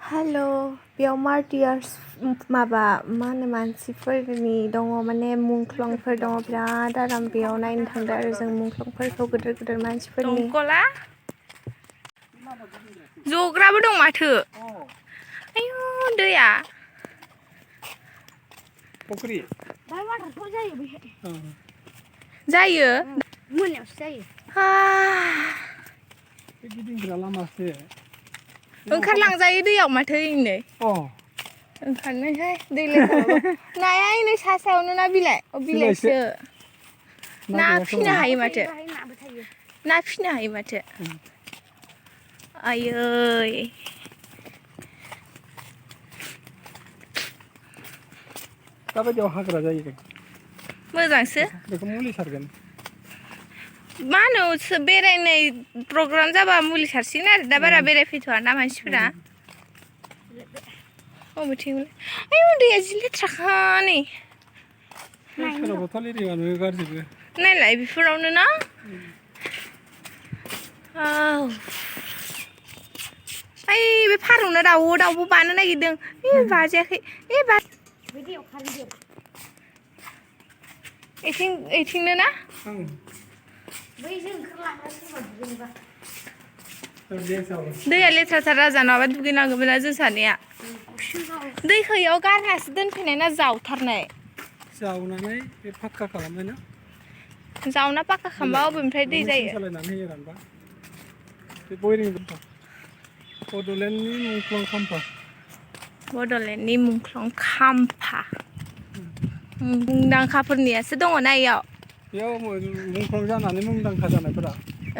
hello बेयाव martyrs माबा मा होनो मानसिफोरनि दङ माने मुंख्लंफोर दङ बिराद आराम बेयाव नायनो थांदों आरो जों मुंख्लंफोरखौ गिदिर गिदिर मानसिफोरनि दंखला जग्राबो दं माथो आयु दैया फुख्रि दा वाटारफल जायो बेहाय जायो मोनायावसो जायो बे गिदिंग्रा लामासो ओंखारलांजायो दैयाव माथो इनै ओंखारनोहाय दै लेथाबाबो नाया इनै सा सायावनो ना बिलाइसो ना फिनो हायो माथो ना फिनो हायो माथो आयै दाबायदियाव हाग्रा जायो मोजांसो बेखौ मुलि सारगोन मा होनो बेरायनाय प्रग्राम जाबा मुलि सारसिगोन आरो दा बारा बेरायफैथ'आ ना मानसिफोरा बबेथिं आयु दैया जि लेथ्राखा नै सोरहाबा लिरिबानो गारजोबो नायलाय बेफोरावनो ना ओइ बे फारौना दाउबो बानो नागिरदों बाजायाखै एथिंनो ना दैया लेथ्राथार राजा नङाबा दुगैनांगौमोन ना जों सानैया दैखौ इयाव गारनासो दोनफैनाय ना जावथारनाय जावनानै बे फाक्का खालामबाय ना जावना पाक्का खालामबा अबेनिफ्राय दै जायो सालायनानै होयो रानबा बे बयरिं बड'लेण्डनि मुंख्लं खाम्फा बड'लेण्डनि मुंख्लं खाम्फा मुंदांखाफोरनियासो दङ ना इयाव बेयाव मुंख्लं जानानै मुंदांखा जानायफोरा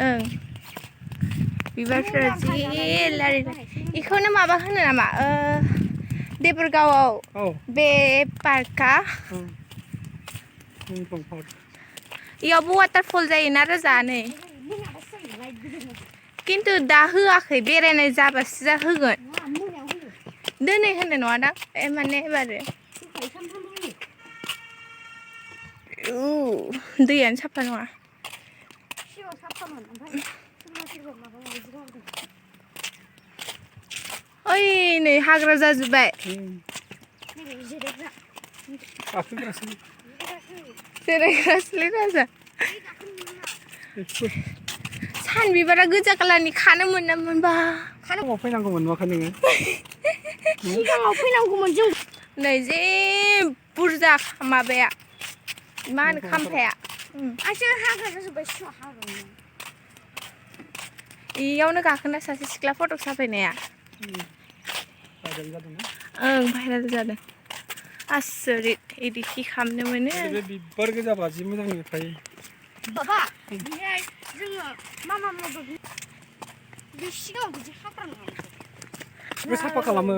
ओं बिबारफोरा जि लारि बेखौनो माबा होनो नामा देबरगावआव बे पार्कआ मुंख्लं पार्क इयावबो वाटारफल जायोना रोजा नै खिन्थु दा होआखै बेरायनाय जाबासो होगोन दिनै होनाय नङा दां माने एबारो दैयानो साफा नङा ओइ नै हाग्रा जाजोब्बाय जिरायग्रासोलै राजा सान बिबारा गोजा कालारनि खानो मोना मोनबा सिगाङाव फैनांगौमोन नुवाखै नोङो सिगाङाव फैनांगौमोन जों नै जे बुरजा माबाया मा होनो खाम्फाया आंसो हाग्रा जाजोब्बाय सिगाङाव हाग्रा इयावनो गाखोना सासे सिख्ला फट' साफायनाया भाइरेल जादों आसरित इदि खि खालामनो मोनो बे बिबार गोजाबा जि मोजां नुखायो बाबा बेहाय जोङो मामा बे सिगाङाव बिदि हाग्रा नङामोन बे साफा खालामो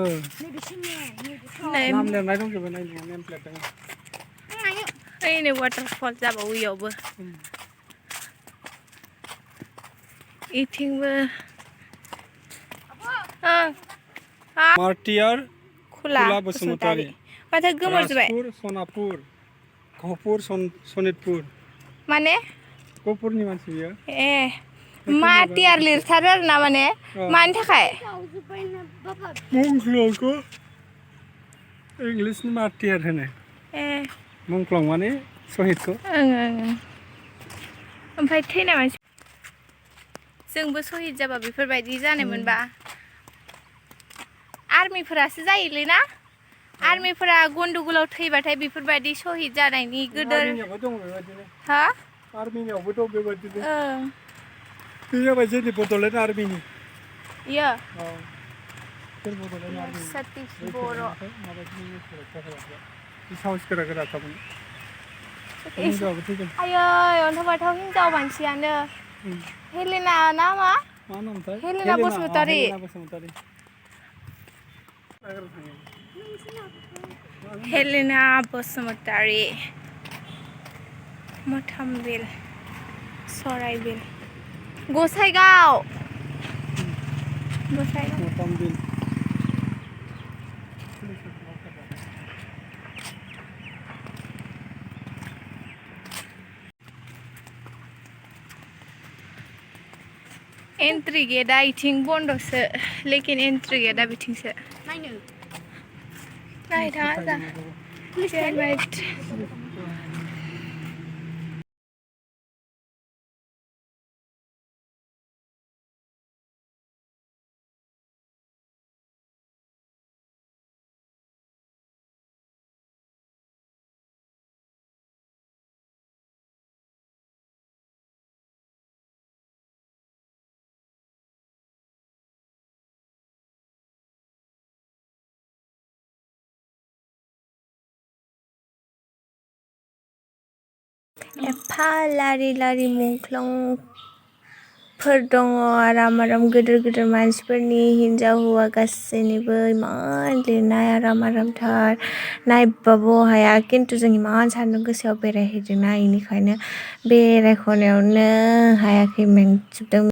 नाम लिरनाय दंजोबो नायनो नेम प्लेट दङ ओइनै वाटारफल जाबावो इयावबो इथिंबो मार्टियार खुला बसुमतारी माथो गोमोरजोब्बाय राजपुर सनापुर गहपुर सनितपुर माने गहपुरनि मानसि बियो ए मार्टियार लिरथारो आरो ना माने मानि थाखाय मुंख्लंखौ इंलिसनि मार्टियार होनो ए मुंख्लं माने सहिदखौ ओमफ्राय थैनाय मानसि जोंबो सहिद जाबा बेफोरबायदि जानाय मोनबा आर्मिफोरासो जायोलै ना आर्मिफोरा गन्डगलाव थैबाथाय बेफोरबायदि सहिद जानायनि गोदोर हा आर्मिनियावबो दं बेबायदिनो बे जाबाय जोंनि बड'लेण्ड आर्मिनि इयो बड'लेण्ड आर्मि सतीश बर' साहस गोरा थारमोन आयै अन्थाव बाथाव हिनजाव मानसियानो हेलेना ना मा नामथाय हेलेना बसुमतारी हेलेना बसुमतारी मोथामबिल सराइबिल गसाइगाव मोथामबिल एन्ट्रि गेटआ इथिं बन्द'सो लेकिन एन्ट्रि गेटआ बिथिंसो नायनो नायनो थाङा जा जेनबायद एफा लारि लारि मुंख्लंफोर दङ आराम आराम गिदिर गिदिर मानसिफोरनि हिन्जाव हौवा गासैनिबो इमान लिरनाय आराम आरामथार नायबाबो हाया खिन्थु जों इमान सान्दुं गोसायाव बेरायहैदोंना इनिखायनो बेरायख'नायावनो हायाखै मेंजोबदों